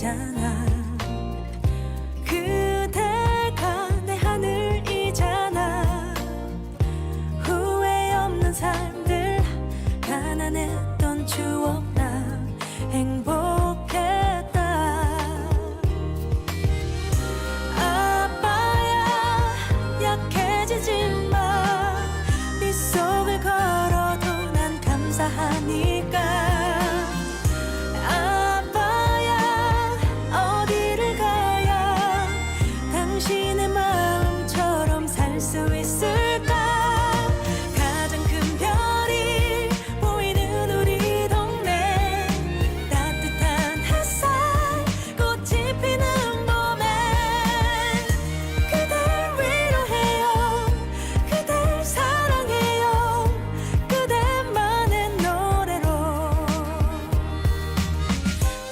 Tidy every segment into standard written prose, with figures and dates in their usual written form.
하늘이잖아. 그대가 내 하늘이잖아. 후회 없는 삶들, 가난했던 추억 나 행복했다. 아빠야 약해지지 마. 네 속을 걸어도 난 감사하니까. 아빠야 어디를 가야 당신의 마음처럼 살 수 있을까. 가장 큰 별이 보이는 우리 동네. 따뜻한 햇살, 꽃이 피는 봄에 그댈 위로해요. 그댈 사랑해요. 그대만의 노래로.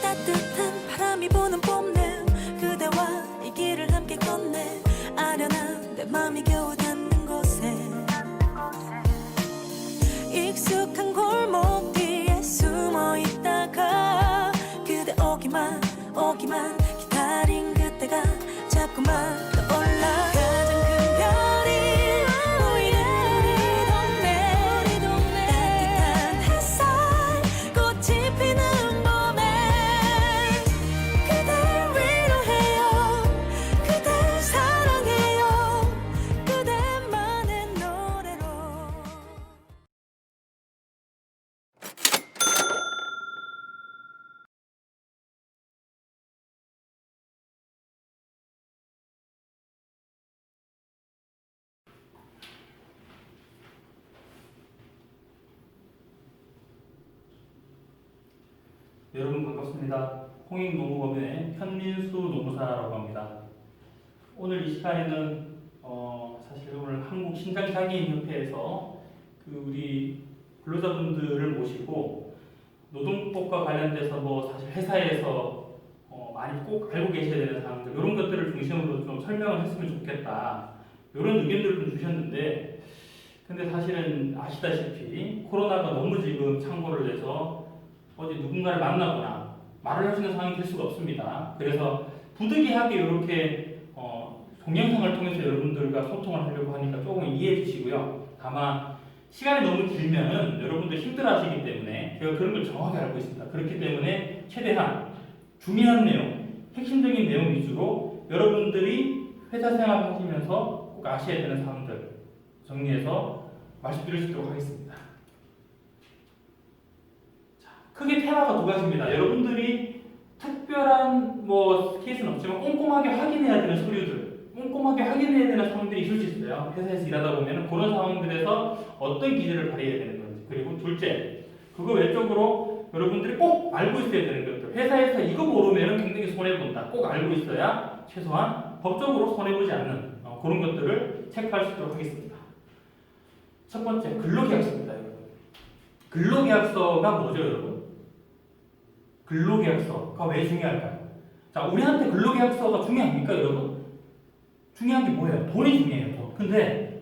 따뜻한 바람이 부는 봄날, 그대와 이 길을 함께 걷네. 아련한 내 맘이 겨우 닿는 곳에 익숙한 골목 뒤에 숨어 있다가 그대 오기만 기다린 그때가 자꾸만 떠올라. 가장 큰 별이 보이는 우리 동네. 따뜻한 햇살, 꽃이 피는 봄에 그댈 위로해요. 그댈 사랑해요. 그대만의 노래로. 여러분 반갑습니다. 홍익농구법인의 현민수 노무사라고 합니다. 오늘 이 시간에는 사실 오늘 한국신장장애인협회에서 우리 근로자분들을 모시고 노동법과 관련돼서 사실 회사에서 많이 꼭 알고 계셔야 되는 사항들, 이런 것들을 중심으로 좀 설명을 했으면 좋겠다, 이런 의견들을 좀 주셨는데, 근데 사실은 아시다시피 코로나가 너무 지금 창궐을 해서 어디 누군가를 만나거나 말을 할 수 있는 상황이 될 수가 없습니다. 그래서 부득이하게 이렇게 동영상을 통해서 여러분들과 소통을 하려고 하니까 조금 이해해 주시고요. 다만 시간이 너무 길면은 여러분들 힘들어하시기 때문에 제가 그런 걸 정확히 알고 있습니다. 그렇기 때문에 최대한 중요한 내용, 핵심적인 내용 위주로 여러분들이 회사 생활 하시면서 꼭 아셔야 되는 사항들 정리해서 말씀드릴 수 있도록 하겠습니다. 크게 테마가 두 가지입니다. 여러분들이 특별한 케이스는 없지만 꼼꼼하게 확인해야 되는 서류들, 꼼꼼하게 확인해야 되는 상황들이 있을 수 있어요. 회사에서 일하다 보면 그런 상황들에서 어떤 기준을 발휘해야 되는 건지. 그리고 둘째, 그거 외적으로 여러분들이 꼭 알고 있어야 되는 것들. 회사에서 이거 모르면 굉장히 손해본다. 꼭 알고 있어야 최소한 법적으로 손해보지 않는 그런 것들을 체크할 수 있도록 하겠습니다. 첫 번째, 근로계약서입니다, 여러분. 근로계약서가 뭐죠, 여러분? 근로계약서가 왜 중요할까요? 자, 우리한테 근로계약서가 중요합니까, 여러분? 중요한 게 뭐예요? 돈이 중요해요, 돈. 근데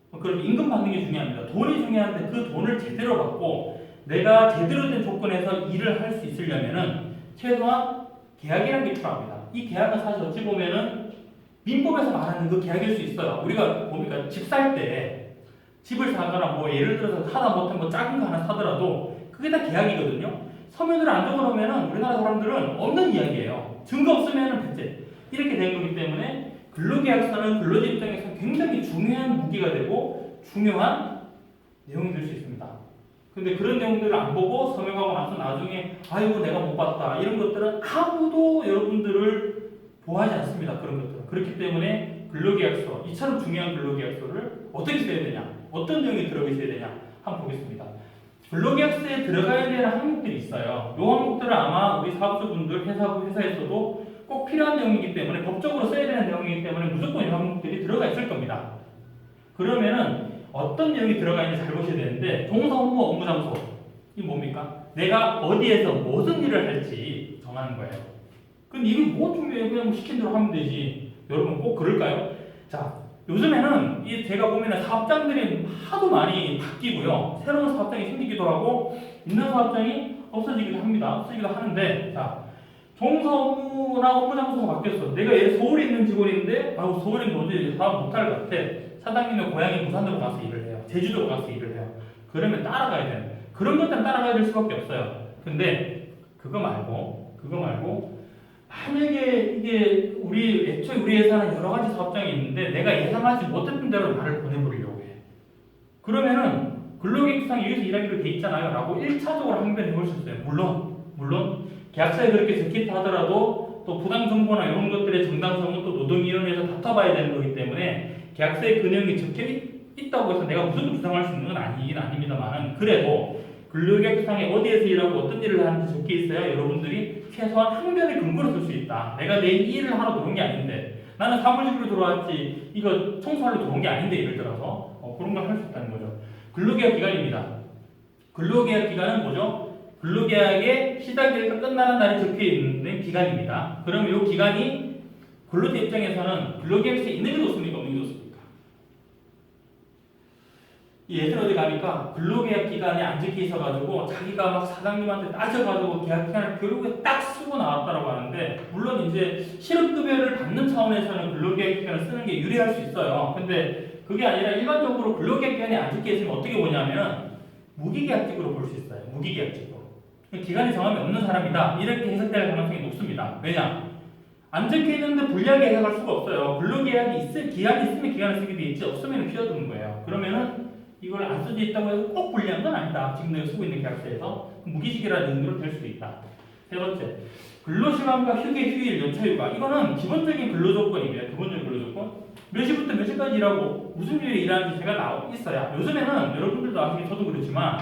그럼 임금 받는 게 중요합니다. 돈이 중요한데 그 돈을 제대로 받고 내가 제대로 된 조건에서 일을 할 수 있으려면은 최소한 계약이라는 게 필요합니다. 이 계약은 사실 어찌 보면은 민법에서 말하는 그 계약일 수 있어요. 우리가 보니까 집 살 때 집을 사거나 예를 들어서 하다 못해 작은 거 하나 사더라도 그게 다 계약이거든요. 서면으로 안 적어놓으면 우리나라 사람들은 없는 이야기예요. 증거 없으면 배째. 이렇게 된 거기 때문에 근로계약서는 근로자 입장에서 굉장히 중요한 무기가 되고 중요한 내용이 될 수 있습니다. 근데 그런 내용들을 안 보고 서명하고 나서 나중에 아이고 내가 못 봤다, 이런 것들은 아무도 여러분들을 보호하지 않습니다. 그런 것들은. 그렇기 때문에 근로계약서, 이처럼 중요한 근로계약서를 어떻게 써야 되냐, 어떤 내용이 들어가 있어야 되냐 한번 보겠습니다. 근로계약서에 들어가야 되는 항목들이 있어요. 이 항목들은 아마 우리 사업주분들, 회사에서도 꼭 필요한 내용이기 때문에, 법적으로 써야 되는 내용이기 때문에 무조건 이 항목들이 들어가 있을 겁니다. 그러면은 어떤 내용이 들어가 있는지 잘 보셔야 되는데, 동사, 업무, 업무 장소, 이게 뭡니까? 내가 어디에서 무슨 일을 할지 정하는 거예요. 근데 이게 뭐 중요해요? 그냥 시킨 대로 하면 되지. 여러분 꼭 그럴까요? 자, 요즘에는 제가 보면은 사업장들이 하도 많이 바뀌고요. 새로운 사업장이 생기기도 하고 있는 사업장이 없어지기도 합니다. 없어지기도 하는데, 자, 종사 업무나 업무 장소가 바뀌었어. 내가 예를 서울에 있는 직원인데, 아우 서울엔 도저히 사업 못할 것 같아. 사장님의 고향이 부산으로 가서 일을 해요. 제주도로 가서 일을 해요. 그러면 따라가야 돼. 그런 것들은 따라가야 될 수밖에 없어요. 근데 그거 말고 만약에 이게 애초에 우리 회사는 여러 가지 사업장이 있는데 내가 예상하지 못했던 대로 나를 보내버리려고 해. 그러면은 근로계획상 여기서 일하기로 돼 있잖아요. 라고 1차적으로 항변해 볼 수 있어요. 물론 계약서에 그렇게 적힌다 하더라도 또 부당 정보나 이런 것들의 정당성은 또 노동위원회에서 다퉈봐야 되는 거기 때문에 계약서에 그 내용이 적혀 있다고 해서 내가 무조건 주장할 수 있는 건 아니긴 아닙니다만 그래도 근로계획상에 어디에서 일하고 어떤 일을 하는지 적혀 있어야 여러분들이 최소한 항변의 근거로 쓸 수 있다. 내가 내 일을 하러 들어온 게 아닌데 나는 사무직으로 들어왔지 이거 청소하러 들어온 게 아닌데 예를 들어서 그런 걸 할 수 있다는 거죠. 근로계약 기간입니다. 근로계약 기간은 뭐죠? 근로계약의 시작일과 끝나는 날이 적혀 있는 기간입니다. 그러면 이 기간이 근로자 입장에서는 근로계약서에 있는 게 좋습니까? 없는 게 좋습니까? 예전 어디 가니까 근로계약 기간이 안 적혀 있어가지고 자기가 막 사장님한테 따져가지고 계약 기간을 결국에 딱 쓰고 나왔다라고 하는데 물론 이제 실업급여를 받는 차원에서는 근로계약 기간을 쓰는 게 유리할 수 있어요. 근데 그게 아니라 일반적으로 근로계약 기간이 안 적혀 있으면 어떻게 보냐면 무기계약직으로 볼 수 있어요. 무기계약직으로. 기간이 정함이 없는 사람이다. 이렇게 해석될 가능성이 높습니다. 왜냐? 안 적혀 있는데 불리하게 해석할 수가 없어요. 근로계약이 기간이 있으면 기간을 쓰게 돼 있지 없으면 피어드는 거예요. 그러면은 이걸 안 써져 있다고 해서 꼭 불리한 건 아니다. 지금 내가 쓰고 있는 계약서에서 무기직이라는 의미로 될 수도 있다. 세 번째, 근로시간과 휴게, 휴일, 연차휴가 이거는 기본적인 근로조건입니다. 기본적인 근로조건. 몇 시부터 몇 시까지 일하고 무슨 요일에 일하는지 제가 있어야 요즘에는 여러분들도 아시기 저도 그렇지만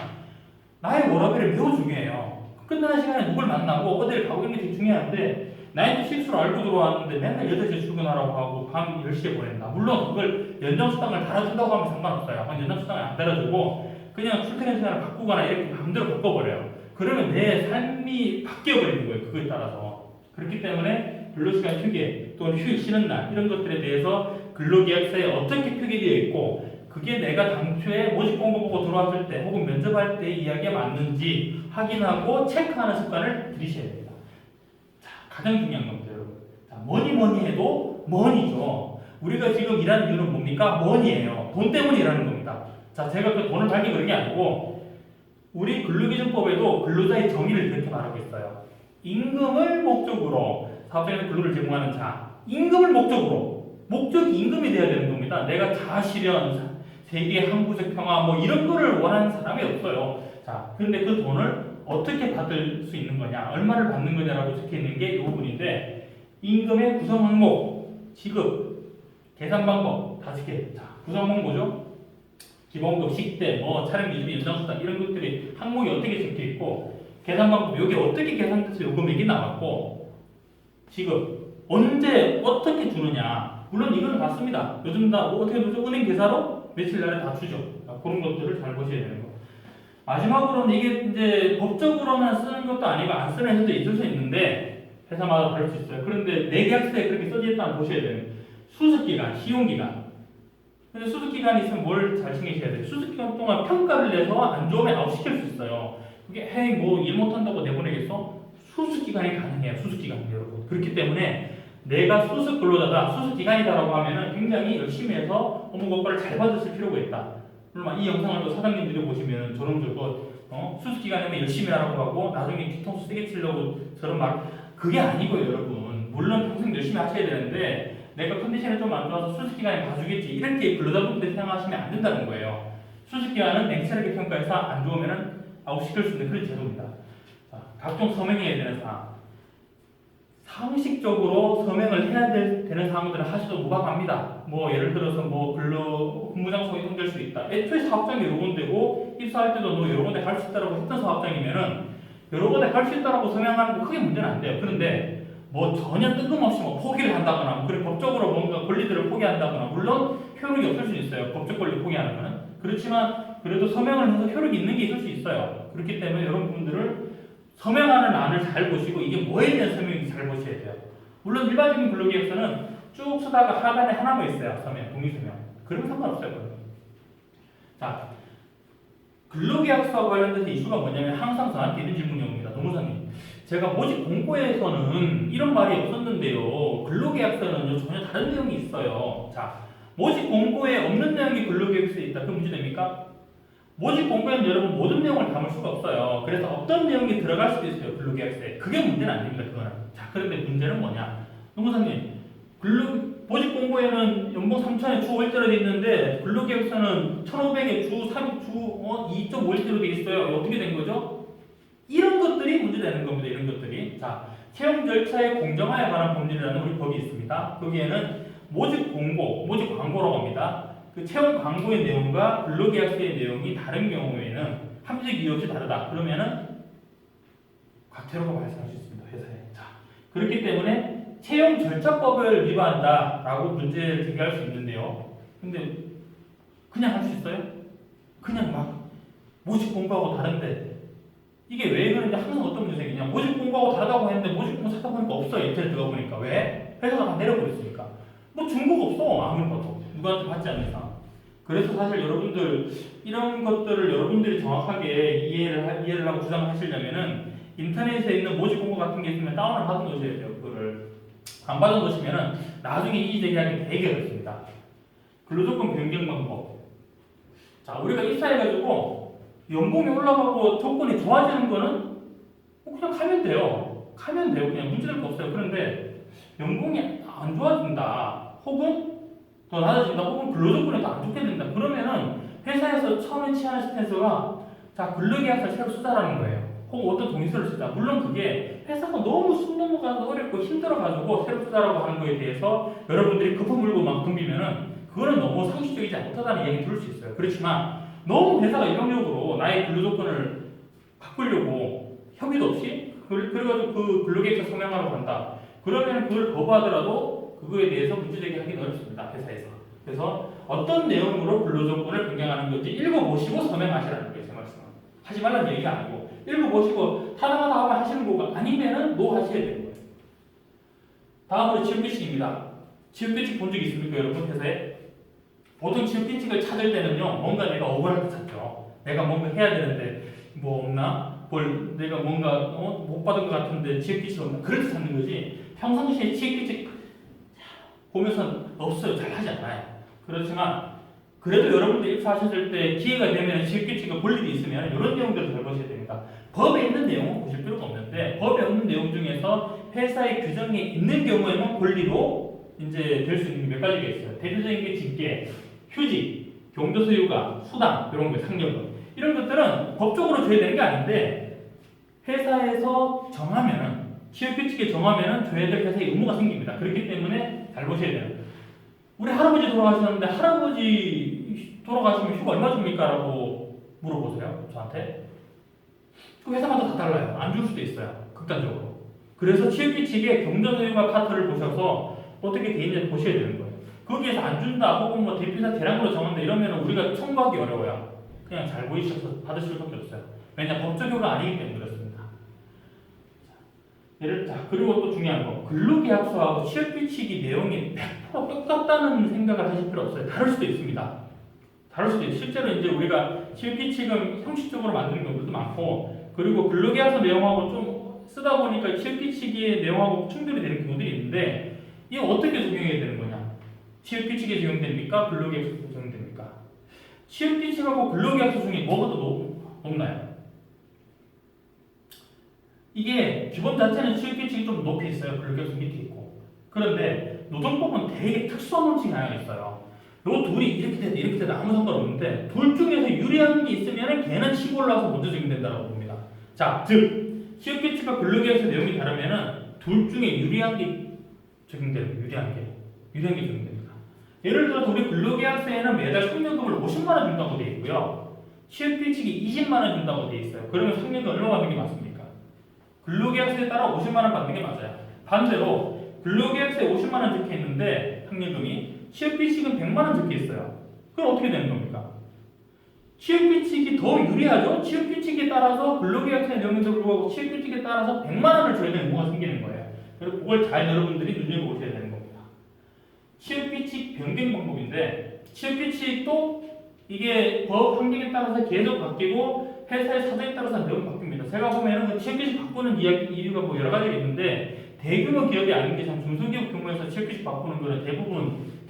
나의 워라밸이 매우 중요해요. 끝나는 시간에 누굴 만나고 어디를 가고 이런 게 되게 중요한데 나의 실수를 알고 들어왔는데 맨날 8시에 출근하라고 하고 밤 10시에 보낸다. 물론 그걸 연장수당을 달아준다고 하면 상관없어요. 연장수당을 안 달아주고 그냥 출퇴근 시간을 바꾸거나 이렇게 마음대로 바꿔버려요. 그러면 내 삶이 바뀌어버리는 거예요. 그거에 따라서. 그렇기 때문에 근로시간 휴게 또는 휴일 쉬는 날 이런 것들에 대해서 근로계약서에 어떻게 표기되어 있고 그게 내가 당초에 모집 공고 보고 들어왔을 때 혹은 면접할 때 이야기가 맞는지 확인하고 체크하는 습관을 들이셔야 됩니다. 자, 가장 중요한 겁니다, 여러분. 자, 뭐니 해도 머니죠. 우리가 지금 일하는 이유는 뭡니까? 머니예요. 돈 때문에 일하는 겁니다. 자, 제가 그 돈을 달기 그런 게 아니고 우리 근로기준법에도 근로자의 정의를 이렇게 말하고 있어요. 임금을 목적으로 사업장에서 근로를 제공하는 자, 임금을 목적이 임금이 돼야 되는 겁니다. 내가 자아실현, 세계 항구적 평화 뭐 이런 거를 원하는 사람이 없어요. 자, 그런데 그 돈을 어떻게 받을 수 있는 거냐, 얼마를 받는 거냐라고 적혀 있는 게 이 부분인데 임금의 구성 항목, 지급, 계산 방법 다 적혀 있다. 구성 항목 뭐죠? 기본급, 식대, 뭐 촬영 기준비, 연장수당 이런 것들이 항목이 어떻게 적혀 있고 계산 방법 여기 어떻게 계산돼서 요금액이 나왔고 지급 언제 어떻게 주느냐. 물론 이건 맞습니다. 요즘 다 어떻게 주죠? 은행 계좌로 며칠 날에 다 주죠. 그런 것들을 잘 보셔야 되는 거. 마지막으로는 이게 이제 법적으로만 쓰는 것도 아니고 안 쓰는 회사도 있을 수 있는데 회사마다 다를 수 있어요. 그런데 내 계약서에 그렇게 써져 있다는 보셔야 돼요. 수습기간, 시용기간. 근데 수습기간이 있으면 뭘 잘 챙기셔야 돼요. 수습기간 동안 평가를 내서 안 좋으면 아웃시킬 수 있어요. 그게 헤이 뭐 일 못한다고 내보내겠어? 수습기간이 가능해요. 수습기간이 여러분. 그렇기 때문에 내가 수습 근로자다, 수습 기간이다라고 하면은 굉장히 열심히 해서 업무 고과를 잘 받으실 필요가 있다. 물론 이 영상을 또 사장님들이 보시면 저런 수습 기간이면 열심히 하라고 하고 나중에 뒤통수 세게 치려고 저런 말 그게 아니고요, 여러분. 물론 평생 열심히 하셔야 되는데 내가 컨디션이 좀 안 좋아서 수습 기간에 봐주겠지 이렇게 근로자분들 생각하시면 안 된다는 거예요. 수습 기간은 냉철하게 평가해서 안 좋으면은 아웃시킬 수 있는 그런 제도입니다. 자, 각종 서명해야 되는 사항. 상식적으로 서명을 해야 되는 사항들을 하셔도 무방합니다. 뭐 예를 들어서 뭐 근무장소에 손댈 수 있다. 애초에 사업장이 여러 군데고 입사할 때도 너 여러 군데 갈 수 있다라고 했던 사업장이면은 여러 군데 갈 수 있다라고 서명하는 거 크게 문제는 안 돼요. 그런데 뭐 전혀 뜬금없이 뭐 포기를 한다거나 뭐 그래 법적으로 뭔가 권리들을 포기한다거나 물론 효력이 없을 수 있어요. 법적 권리 포기하는 거는. 그렇지만 그래도 서명을 해서 효력이 있는 게 있을 수 있어요. 그렇기 때문에 여러분들을 서명하는 안을 잘 보시고 이게 뭐에 대한 서명인지 잘 보셔야 돼요. 물론 일반적인 근로계약서는 쭉 쓰다가 하단에 하나만 있어요. 서명, 동의서명. 그러면 상관없어요. 자, 근로계약서와 관련돼서 이슈가 뭐냐면 항상 저한테 이런 질문이 옵니다. 노무사님, 제가 모집 공고에서는 이런 말이 없었는데요. 근로계약서에는요 전혀 다른 내용이 있어요. 자, 모집 공고에 없는 내용이 근로계약서에 있다. 그럼 문제 됩니까? 모집 공고에는 여러분 모든 내용을 담을 수가 없어요. 그래서 어떤 내용이 들어갈 수도 있어요. 근로계약서에. 그게 문제는 아닙니다. 그거는. 자, 그런데 문제는 뭐냐? 농구사님, 모집 공고에는 연봉 3천에 주 5일대로 돼 있는데 근로계약서는 1,500에 주 2.5일대로 돼 있어요. 어떻게 된 거죠? 이런 것들이 문제되는 겁니다. 이런 것들이. 자, 채용 절차의 공정화에 관한 법률이라는 우리 법이 있습니다. 거기에는 모집 공고, 모집 광고라고 합니다. 그 채용 광고의 내용과 근로계약서의 내용이 다른 경우에는 합리적 이유 없이 다르다. 그러면은 과태료가 발생할 수 있습니다. 회사에. 자, 그렇기 때문에 채용 절차법을 위반한다라고 문제를 제기할 수 있는데요. 근데 그냥 할 수 있어요? 그냥 막 모집 공고하고 다른데 이게 왜 그런지 항상 어떤 문제가 있냐? 모집 공고하고 다르다고 했는데 모집 공고 찾아보니까 없어요. 인터넷 들어가 보니까. 왜? 회사가 다 내려버렸으니까. 뭐 증거가 없어. 아무리 봐도. 누구한테 받지 않는 이상. 그래서 사실 여러분들 이런 것들을 여러분들이 정확하게 이해를 하고 주장하시려면은 인터넷에 있는 모집 공고 같은 게 있으면 다운을 받아 놓으셔야 돼요. 그거를 안 받아 놓으시면은 나중에 이의 제기하기 되게 어렵습니다. 근로조건 변경 방법. 자, 우리가 입사해가지고 연봉이 올라가고 조건이 좋아지는 거는 뭐 그냥 가면 돼요. 가면 돼요. 그냥 문제될 거 없어요. 그런데 연봉이 안 좋아진다. 혹은 더 낮아진다. 혹은 근로조건이 더 안 좋게 된다. 그러면은 회사에서 처음에 취하는 스탠스가 자, 근로계약서 새로 쓰자라는 거예요. 혹은 어떤 동의서를 쓰자. 물론 그게 회사가 너무 숨 넘어가서 어렵고 힘들어가지고 새로 쓰자라고 하는 거에 대해서 여러분들이 급한 물건만 덤비면은 그거는 너무 상식적이지 못하다는 이야기 들을 수 있어요. 그렇지만 너무 회사가 이성적으로 나의 근로조건을 바꾸려고 협의도 없이 그래가지고 그 근로계약서 성명하러 간다. 그러면 그걸 거부하더라도 그거에 대해서 문제제기하기는 어렵습니다. 회사에서. 그래서 어떤 내용으로 근로조건을 변경하는 건지 읽어보시고 서명하시라는 거예요. 제 말씀은. 하지 말라는 얘기가 아니고 읽어보시고 타당하다 하면 하시는 거고 아니면은 노 하셔야 되는 거예요. 다음으로 취업규칙입니다. 취업규칙 본 적 있습니까 여러분 회사에? 보통 취업규칙을 찾을 때는요 뭔가 내가 억울할 때 찾죠. 내가 뭔가 해야 되는데 뭐 없나? 내가 뭔가 못 받은 것 같은데 취업규칙 없나? 그럴 때 찾는 거지. 평상시에 취업규칙 보면서 없어요. 잘 하지 않아요. 그렇지만 그래도 여러분들 입사하셨을 때 기회가 되면 취업규칙과 볼 일이 있으면 이런 내용들을 잘 보셔야 됩니다. 법에 있는 내용은 보실 필요가 없는데 법에 없는 내용 중에서 회사의 규정에 있는 경우에는 권리로 이제 될 수 있는 게 몇 가지가 있어요. 대표적인 게 징계, 휴직, 경조사 휴가, 수당 이런 거 상여금 이런 것들은 법적으로 줘야 되는 게 아닌데 회사에서 정하면은 취업규칙에 정하면은 줘야 될 회사의 의무가 생깁니다. 그렇기 때문에 잘 보셔야 돼요. 우리 할아버지 돌아가셨는데 할아버지 돌아가시면 휴가 얼마 줍니까? 라고 물어보세요. 저한테. 그 회사마다 다 달라요. 안 줄 수도 있어요. 극단적으로. 그래서 취업규칙의 경조사휴가 파트를 보셔서 어떻게 돼 있는지 보셔야 되는 거예요. 거기에서 안 준다 혹은 뭐 대표이사 대량으로 정한다 이러면 우리가 청구하기 어려워요. 그냥 잘 보이셔서 받으실 수밖에 없어요. 왜냐 법적효가 아니기 때문에 그렇습니다. 그리고 또 중요한 거 근로계약서하고 취업규칙이 내용이 100% 똑같다는 생각을 하실 필요 없어요. 다를 수도 있습니다. 다를 수도 있어요. 실제로 이제 우리가 취업규칙은 형식적으로 만드는 경우도 많고 그리고 근로계약서 내용하고 좀 쓰다 보니까 취업규칙의 내용하고 충돌이 되는 경우들이 있는데 이게 어떻게 적용해야 되는 거냐? 취업규칙에 적용됩니까? 근로계약서에 적용됩니까? 취업규칙하고 근로계약서 중에 뭐가 더 높나요? 이게 기본 자체는 취업규칙이 좀 높이 있어요. 근로계약서 밑에 있고. 그런데 노동법은 되게 특수한 원칙이 하나 있어요. 요 둘이 이렇게 되다 아무 상관없는데 둘 중에서 유리한 게 있으면 걔는 치고 올라와서 먼저 적용된다고 봅니다. 자, 즉 취업규칙과 근로계약서 내용이 다르면은 둘 중에 유리한 게 적용돼요. 유리한 게 적용됩니다. 예를 들어서 우리 근로계약서에는 매달 상여금을 50만 원 준다고 되어 있고요. 취업규칙이 20만 원 준다고 되어 있어요. 그러면 상여금 얼마 받는 게 맞습니까? 근로계약서에 따라 50만 원 받는 게 맞아요. 반대로 근로계약서에 50만 원 적혀 있는데 상여금이 취업규칙은 100만 원 적혀 있어요. 그럼 어떻게 되는 겁니까? 취업규칙이 더 유리하죠? 취업규칙에 따라서 근로계약서의 내용에도 불구하고 취업규칙에 따라서 100만 원을 줘야 되는 의무가 생기는 거예요. 그리고 그걸 잘 여러분들이 눈여겨보셔야 되는 겁니다. 취업규칙 변경 방법인데 취업규칙도 이게 법 환경에 따라서 계속 바뀌고 회사의 사정에 따라서 내용이 바뀝니다. 제품입니다. 제가 보면은 그 취업규칙 바꾸는 이유가 뭐 여러 가지가 있는데 대규모 기업이 아닌 게 참 중소기업 규모에서 취업규칙 바꾸는 거는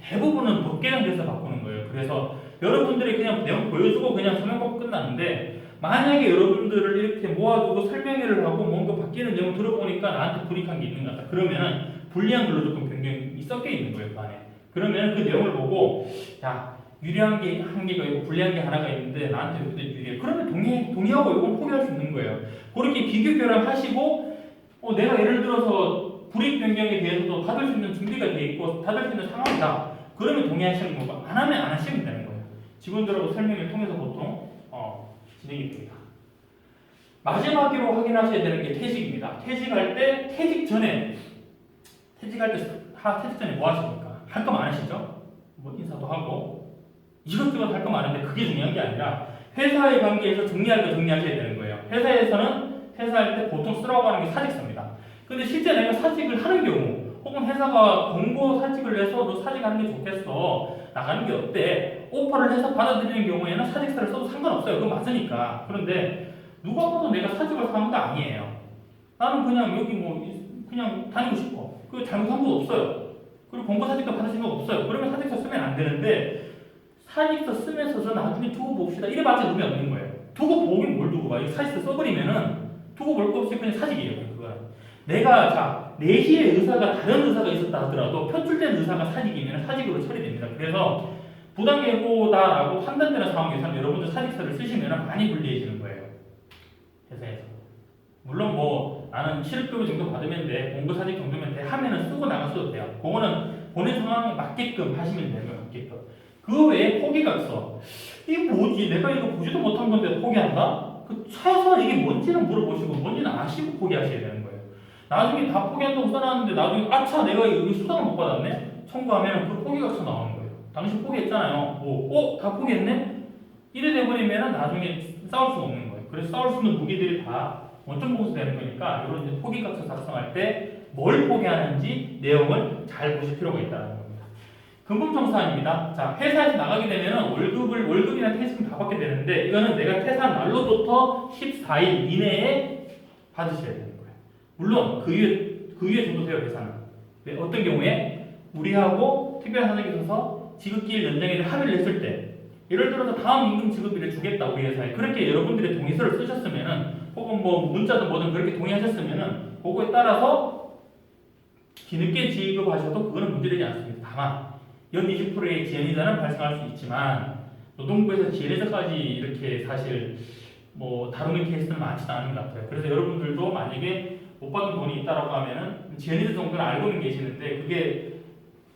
대부분은 법 개정돼서 바꾸는 거예요. 그래서 여러분들이 그냥 내용 보여주고 그냥 서명 받고 끝나는데 만약에 여러분들을 이렇게 모아두고 설명회를 하고 뭔가 바뀌는 내용 들어보니까 나한테 불이익한 게 있는 것 같다. 그러면은 불리한 근로조건 변경이 섞여 있는 거예요, 그 안에. 그러면 그 내용을 보고 야 유리한 게 한 개가 있고 불리한 게 하나가 있는데 나한테 여기도 유리해. 그러면 동의하고 이건 포기할 수 있는 거예요. 그렇게 비교 결합하시고 내가 예를 들어서 불이익 변경에 대해서도 받을 수 있는 준비가 돼 있고 받을 수 있는 상황이다. 그러면 동의하시는 거고 안 하면 안 하시면 되는 거예요. 직원들하고 설명을 통해서 보통 진행이 됩니다. 마지막으로 확인하셔야 되는 게 퇴직입니다. 퇴직할 때 퇴직 전에 뭐 하십니까? 할 거 많으시죠? 뭐 인사도 하고 이것저것 할 거 많은데 그게 중요한 게 아니라 회사의 관계에서 정리할 거 정리하셔야 되는 거예요. 회사에서는 퇴사할 때 보통 쓰라고 하는 게 사직서입니다. 근데 실제 내가 사직을 하는 경우 혹은 회사가 공고 사직을 내서 너 사직하는 게 좋겠어 나가는 게 어때? 오퍼를 해서 받아들이는 경우에는 사직서를 써도 상관없어요. 그거 맞으니까. 그런데 누가 봐도 내가 사직을 사는 거 아니에요. 나는 그냥 여기 그냥 다니고 싶어. 그 잘못한 거 없어요. 그리고 공고 사직도 받으신 거 없어요. 그러면 사직서 쓰면 안 되는데 사직서 쓰면서 나중에 두고 봅시다. 이래봤자 의미 없는 거예요. 두고 보긴 뭘 두고 봐. 이 사직서 써버리면은 두고 볼 거 없이 그냥 사직이에요. 그거는. 내가 내시의 의사가 다른 의사가 있었다 하더라도 표출된 의사가 사직이면 사직으로 처리됩니다. 그래서 부당해고다라고 판단되는 상황에서는 여러분들 사직서를 쓰시면 많이 불리해지는 거예요. 회사에서. 물론 나는 실업급여 정도 받으면 돼, 공고사직 정도면 돼 하면은 쓰고 나가셔도 돼요. 그거는 본인 상황에 맞게끔 하시면 되는 거예요. 맞게끔. 그 외에 포기각서. 이게 뭐지? 내가 이거 보지도 못한 건데 포기한다? 최소한 이게 뭔지는 물어보시고 뭔지는 아시고 포기하셔야 되는 거예요. 나중에 다 포기한다고 써놨는데 나중에 아차 내가 여기 수당을 못 받았네? 청구하면 그 포기각서 나오는 거예요. 당신 포기했잖아요. 다 포기했네? 이래 돼버리면 나중에 싸울 수가 없는 거예요. 그래서 싸울 수 있는 무기들이 다 원점 봉쇄되는 거니까 이런 이제 포기각서 작성할 때 뭘 포기하는지 내용을 잘 보실 필요가 있다는 겁니다. 근본정사입니다. 자, 회사에서 나가게 되면 월급이나 퇴직금 다 받게 되는데 이거는 내가 퇴사한 날로부터 14일 이내에 받으셔야 되는 거예요. 물론 그 위에 줘도 돼요, 회사는. 네, 어떤 경우에 우리하고 특별한 사정이 있어서 지급기일 연장에 합의를 했을 때 예를 들어서 다음 임금 지급일을 주겠다 우리 회사에 그렇게 여러분들이 동의서를 쓰셨으면은 혹은 문자든 뭐든 그렇게 동의하셨으면은 그거에 따라서 뒤늦게 지급하셔도 그거는 문제되지 않습니다. 다만 연 20%의 지연이자는 발생할 수 있지만 노동부에서 지연이자까지 이렇게 사실 다루는 케이스는 많지는 않은 것 같아요. 그래서 여러분들도 만약에 못 받은 돈이 있다라고 하면은 지연이자 정도는 알고는 계시는데 그게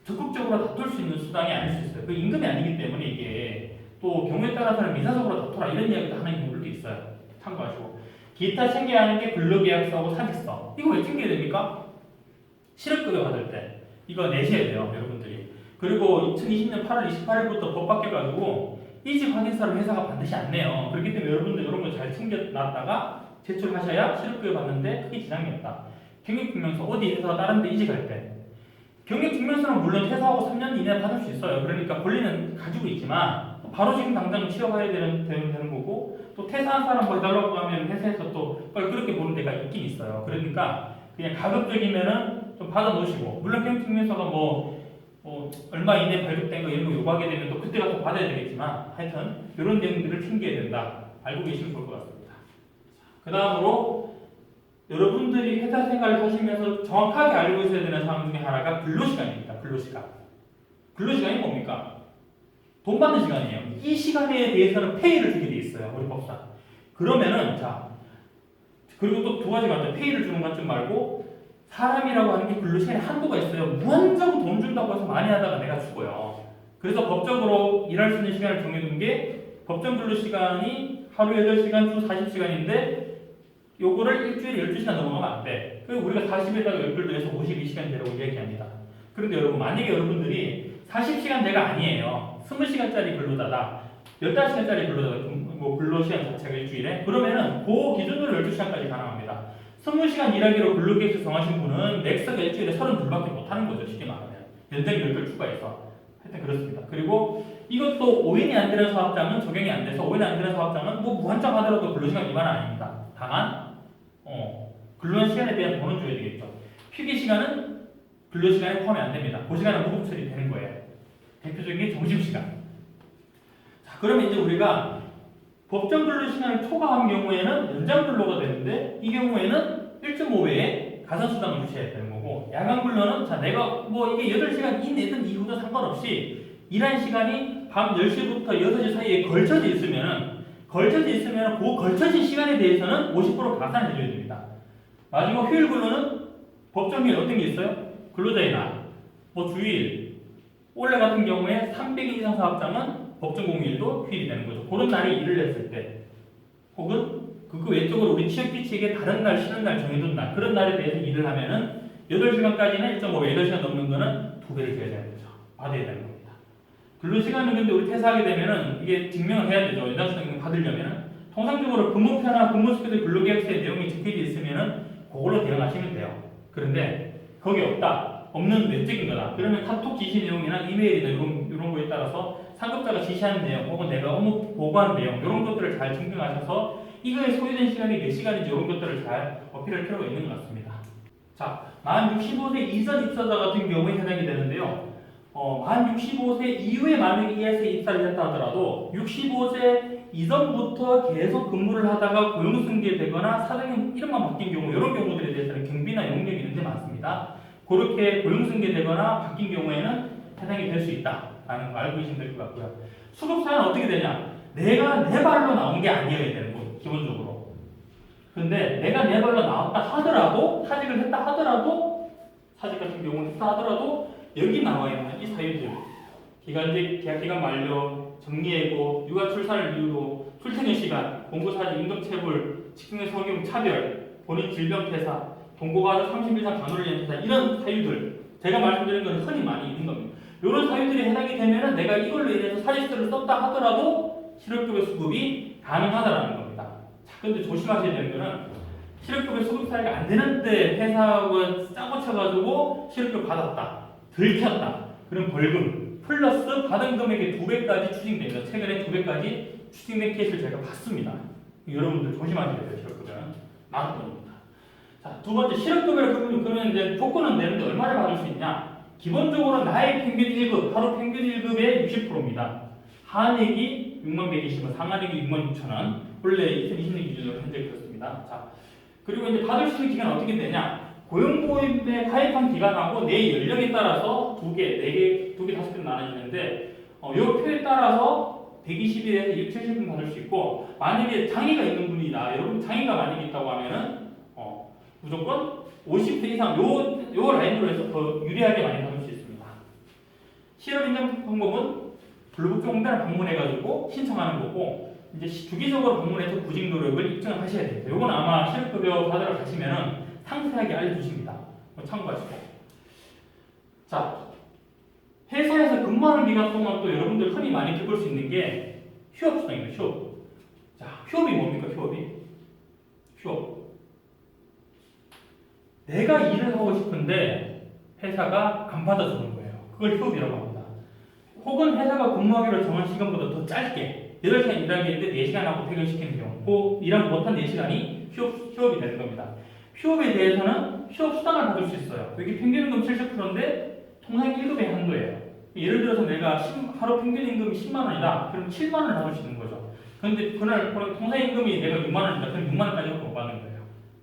적극적으로 다툴 수 있는 수단이 아닐 수 있어요. 그 임금이 아니기 때문에 이게 또 경우에 따라서는 민사적으로 다투라 이런 이야기도 하는 경우들도 있어요. 참고하시고 기타 챙겨야 하는 게 근로계약서하고 사직서. 이거 왜 챙겨야 됩니까? 실업급여 받을 때 이거 내셔야 돼요, 여러분들이. 그리고 2020년 8월 28일부터 법 바뀌어가지고 이직 확인서를 회사가 반드시 안 내요. 그렇기 때문에 여러분들 이런 거 잘 챙겨놨다가 제출하셔야 실업급여 받는데 크게 지장이 없다. 경력증명서 어디 회사가 다른 데 이직할 때 경력증명서는 물론 퇴사하고 3년 이내에 받을 수 있어요. 그러니까 권리는 가지고 있지만 바로 지금 당장 취업해야 되는 거고 또 퇴사한 사람 뭐 해달라고 하면 회사에서 또 그렇게 보는 데가 있긴 있어요. 그러니까 그냥 가급적이면은 좀 받아 놓으시고 물론 경력증명서가 얼마 이내에 발급된 거 이런 거 요구하게 되면 또 그때 가서 받아야 되겠지만 하여튼 이런 내용들을 챙겨야 된다. 알고 계시면 좋을 것 같습니다. 그 다음으로 여러분들이 회사 생활을 하시면서 정확하게 알고 있어야 되는 사항 중에 하나가 근로시간입니다. 근로시간이 뭡니까? 돈 받는 시간이에요. 이 시간에 대해서는 페이를 주게 돼 있어요. 우리 법상. 그러면은 그리고 또 두 가지가 있죠. 페이를 주는 관점 말고 사람이라고 하는 게 근로시간에 한도가 있어요. 무한정 돈 준다고 해서 많이 하다가 내가 죽어요. 그래서 법적으로 일할 수 있는 시간을 정해둔 게 법정 근로시간이 하루 8시간, 주 40시간인데 요거를 일주일에 12시간 넘어가면 안 돼. 그리고 우리가 40에다가 10을 더해서 52시간 되라고 이야기합니다. 그런데 여러분 만약에 여러분들이 40시간 제가 아니에요. 20시간짜리 근로자다. 15시간짜리 근로시간 자체가 일주일에 그러면은 그 기준으로 12시간까지 가능합니다. 20시간 일하기로 근로계획서 정하신 분은 맥스가 일주일에 32밖에 못하는 거죠. 쉽게 말하면. 연장 10을 추가해서. 하여튼 그렇습니다. 그리고 이것도 5인이 안 되는 사업장은 적용이 안 돼서 5인이 안 되는 사업장은 무한정 하더라도 근로시간 위반은 아닙니다. 다만 근로한 시간에 대한 돈은 줘야 되겠죠. 휴게 시간은 근로 시간에 포함이 안 됩니다. 그 시간은 무급 처리되는 거예요. 대표적인 게 점심시간. 자, 그러면 이제 우리가 법정 근로 시간을 초과한 경우에는 연장 근로가 되는데 이 경우에는 1.5배의 가산수당을 주셔야 되는 거고 야간 근로는 자 내가 뭐 이게 8시간 이내든 이후든 상관없이 일한 시간이 밤 10시부터 6시 사이에 걸쳐져 있으면은 그 걸쳐진 시간에 대해서는 50% 가산을 해줘야 됩니다. 마지막 휴일 근로는 법정 휴일 어떤 게 있어요? 근로자의 날, 뭐 주일, 원래 같은 경우에 300일 이상 사업장은 법정 공휴일도 휴일이 되는 거죠. 그런 날에 일을 했을 때, 혹은 그 외적으로 우리 취업 규칙에 다른 날, 쉬는 날, 정해둔 날, 그런 날에 대해서 일을 하면은 8시간까지는 1.5배, 8시간 넘는 거는 2배를 줘야 되는 거죠. 받아야 되는 겁니다. 근로시간은 근데 우리 퇴사하게 되면은 이게 증명을 해야 되죠. 연장수당 받으려면은 통상적으로 근무표나 근무스케줄 근로계약서에 내용이 적혀져 있으면은 그걸로 대응하시면 돼요. 그런데 거기 없는 외적인 거다. 그러면 카톡 지시 내용이나 이메일이나 이런 거에 따라서 상급자가 지시하는 내용 혹은 내가 업무 보고한 내용 이런 것들을 잘 증명하셔서 이거에 소요된 시간이 몇 시간인지 이런 것들을 잘 어필할 필요가 있는 것 같습니다. 자, 만 65세 이전 입사자 같은 경우에 해당이 되는데요. 만 65세 이후에 만약에 이 회사에 입사를 했다 하더라도 65세 이전부터 계속 근무를 하다가 고용승계되거나 사장님 이름만 바뀐 경우 이런 경우들에 대해서는 경비나 용역이 문제 많습니다. 그렇게 고용승계되거나 바뀐 경우에는 해당이 될 수 있다라는 거 알고 계시면 될 것 같고요. 수급사는 어떻게 되냐? 내가 내 발로 나온 게 아니어야 되는 거예요. 기본적으로. 근데 내가 내 발로 나왔다 하더라도 사직을 했다 하더라도 사직 같은 경우는 했다 하더라도 여기 나와 있는 이 사유들 기간직, 계약기간 만료, 정리해고, 육아 출산을 이유로 출퇴근 시간, 공고사직, 임금체불, 직승의 성형 차별, 본인 질병 퇴사, 동고가족 30일 이상 간호를 퇴사 이런 사유들 제가 말씀드린 건 흔히 많이 있는 겁니다. 이런 사유들이 해당이 되면은 내가 이걸로 인해서 사직서를 썼다 하더라도 실업급여 수급이 가능하다라는 겁니다. 자, 근데 조심하셔야 되는 거는 실업급여 수급 사유가 안 되는데 회사하고 짜고 쳐가지고 실업급여 받았다, 들켰다, 그럼 벌금 플러스 받은 금액의 2배까지 추징됩니다. 최근에 2배까지 추징된 케이스를 제가 봤습니다. 여러분들 조심하셔야 돼요. 실업급여는 만원입니다. 자, 두 번째 실업급여를 그러면 이제 조건은 내는데 얼마를 받을 수 있냐? 기본적으로 나의 평균 1급, 하루 평균 1급의 60%입니다. 하한액이 6120원, 상한액이 66,000원. 원래 2020년 기준으로 현재 그렇습니다. 자, 그리고 이제 받을 수 있는 기간은 어떻게 되냐? 고용보험에 가입한 기간하고 내 연령에 따라서 2개, 4개, 2개, 5개 나눠지는데 이 표에 따라서 120일에서 270분 받을 수 있고 만약에 장애가 있는 분이다. 여러분 장애가 만약에 있다고 하면은 무조건 50세 이상 요 라인으로 해서 더 유리하게 많이 받을 수 있습니다. 실업 인정 방법은 근로복지공단을 방문해가지고 신청하는 거고 이제 주기적으로 방문해서 구직 노력을 입증을 하셔야 됩니다. 요건 아마 실업급여 받으러 가시면은 상세하게 알려주십니다. 참고하시고. 자, 회사에서 근무하는 기간 동안 또 여러분들 흔히 많이 겪을 수 있는 게 휴업수당입니다. 휴업. 자, 휴업이 뭡니까? 휴업. 내가 일을 하고 싶은데 회사가 안 받아주는 거예요. 그걸 휴업이라고 합니다. 혹은 회사가 근무하기로 정한 시간보다 더 짧게 8시간 일하게 했는데 4시간 하고 퇴근시키는 경우 그 일하지 못한 4시간이 휴업이 되는 겁니다. 휴업에 대해서는 휴업 수당을 받을 수 있어요. 여기 평균임금 70%인데 통상 1급의 한도예요. 예를 들어서 내가 하루 평균 임금이 10만 원이다. 그럼 7만 원을 받을 수 있는 거죠. 그런데 그날 통상 임금이 내가 6만 원이다. 그럼 6만 원까지 못 받는 거예요.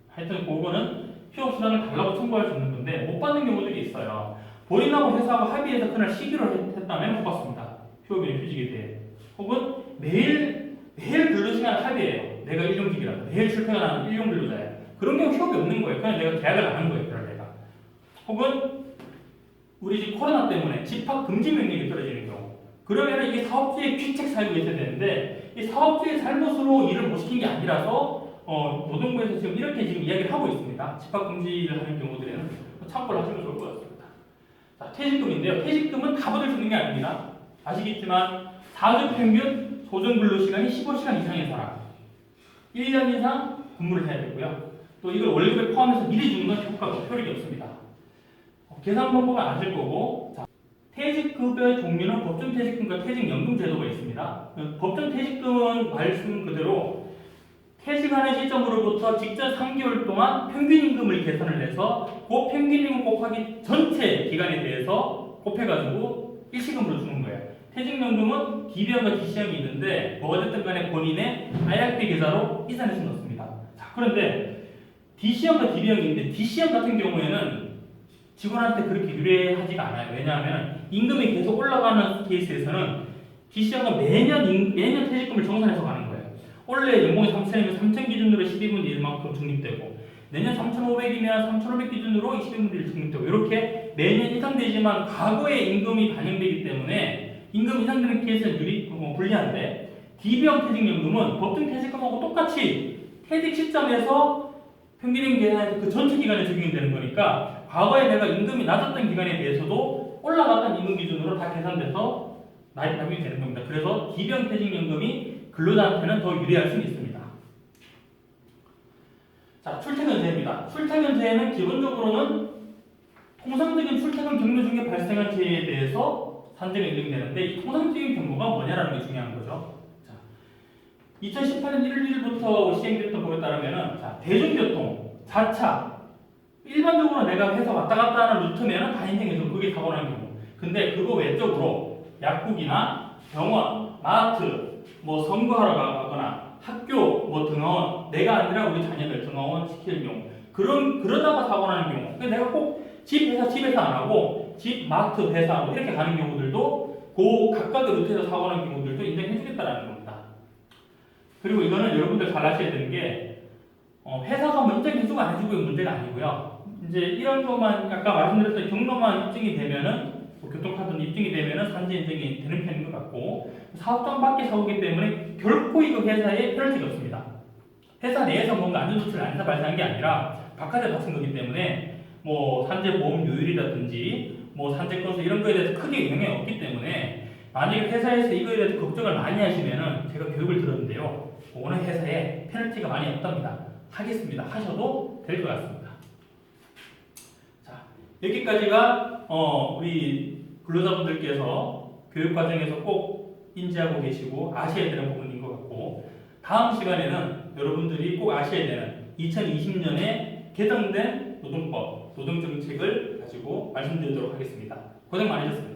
하여튼 그거는 휴업 수당을 달라고 청구할 수 있는 건데 못 받는 경우들이 있어요. 본인하고 회사하고 합의해서 그날 쉬기로 했다면 못 받습니다. 휴업이나 휴직에 대해. 혹은 매일 근로시간 합의해요. 내가 일용직이라도 매일 출퇴근하는 일용 근로자예요. 그런 경우 휴업이 없는 거예요. 그냥 내가 계약을 안 한 거예요. 그럴 내가. 혹은 우리 집 코로나 때문에 집합 금지 명령이 떨어지는 경우. 그러면 이게 사업주의 귀책 사유가 있어야 되는데 이 사업주의 잘못으로 일을 못 시킨 게 아니라서 노동부에서 지금 이렇게 지금 이야기를 하고 있습니다. 집합 금지를 하는 경우들에는 참고를 하시면 좋을 것 같습니다. 자, 퇴직금인데요. 퇴직금은 다 받을 수 있는 게 아닙니다. 아시겠지만 4주 평균 소정 근로 시간이 15시간 이상의 사람, 1년 이상 근무를 해야 되고요. 또 이걸 월급에 포함해서 미리 주는 건 효과가 효력이 없습니다. 계산 방법은 아실 거고, 자, 퇴직급여의 종류는 법정 퇴직금과 퇴직연금 제도가 있습니다. 법정 퇴직금은 말씀 그대로 퇴직하는 시점으로부터 직전 3개월 동안 평균 임금을 계산을 해서 그 평균 임금 곱하기 전체 기간에 대해서 곱해가지고 일시금으로 주는 거예요. 퇴직연금은 DB형과 DC형이 있는데 뭐가 됐든 간에 본인의 IRP 계좌로 이산해서 넣습니다. 자, 그런데 DC형과 DB형이 있는데 DC형 같은 경우에는 직원한테 그렇게 유리하지가 않아요. 왜냐하면 임금이 계속 올라가는 케이스에서는 DC형은 매년 퇴직금을 정산해서 가는 거예요. 원래 연봉이 3,000이면 3,000 기준으로 12분의 1만큼 적립되고 내년 3,500이면 3,500 기준으로 22분의 1 적립되고 이렇게 매년 인상되지만 과거의 임금이 반영되기 때문에 임금 인상되는 케이스는 불리한데 DB형 퇴직연금은 법定퇴직금하고 똑같이 퇴직 시점에서 평균임 계산해서 그 전체 기간에 적용이 되는 거니까 과거에 내가 임금이 낮았던 기간에 대해서도 올라갔던 임금 기준으로 다 계산돼서 납입이 되는 겁니다. 그래서 DB형 퇴직연금이 근로자한테는 더 유리할 수 있습니다. 자, 출퇴근세입니다. 출퇴근세는 기본적으로는 통상적인 출퇴근 경로 중에 발생한 재해에 대해서 산재가 인정되는데 이 통상적인 경로가 뭐냐라는 게 중요한 거죠. 자, 2018년 1월 1일부터 시행됐던 법에 따르면 대중교통, 자차 일반적으로 내가 회사 왔다 갔다 하는 루트면 다 인정해서 그게 사고 나는 경우. 근데 그거 외적으로 약국이나 병원, 마트, 뭐 선거하러 가거나 학교, 뭐 등하원, 내가 아니라 우리 자녀들 등하원 시킬 경우 그러다가 사고 나는 경우. 근데 내가 꼭 집에서 안 하고 집, 마트, 회사 뭐 이렇게 가는 경우들도 그 각각의 루트에서 사고 나는 경우들도 인정해주겠다라는 겁니다. 그리고 이거는 여러분들 잘 아셔야 되는 게 회사가 뭐 인정해주고 안 해주고의 문제가 아니고요. 이제 이런 것만 아까 말씀드렸던 경로만 입증이 되면은 교통카드 입증이 되면은 산재 인정이 되는 편인 것 같고 사업장 밖에 사고기 때문에 결코 이거 회사에 페널티가 없습니다. 회사 내에서 뭔가 안전조치를 안 해서 발생한 게 아니라 바깥에 발생 거기 때문에 뭐 산재보험 요율이라든지 뭐 산재 건수 이런 거에 대해서 크게 영향이 없기 때문에 만약에 회사에서 이거에 대해서 걱정을 많이 하시면은 제가 교육을 들었는데요. 오늘 회사에 페널티가 많이 없답니다. 하겠습니다. 하셔도 될 것 같습니다. 자, 여기까지가 우리 근로자분들께서 교육 과정에서 꼭 인지하고 계시고 아셔야 되는 부분인 것 같고 다음 시간에는 여러분들이 꼭 아셔야 되는 2020년에 개정된 노동법, 노동정책을 가지고 말씀드리도록 하겠습니다. 고생 많으셨습니다.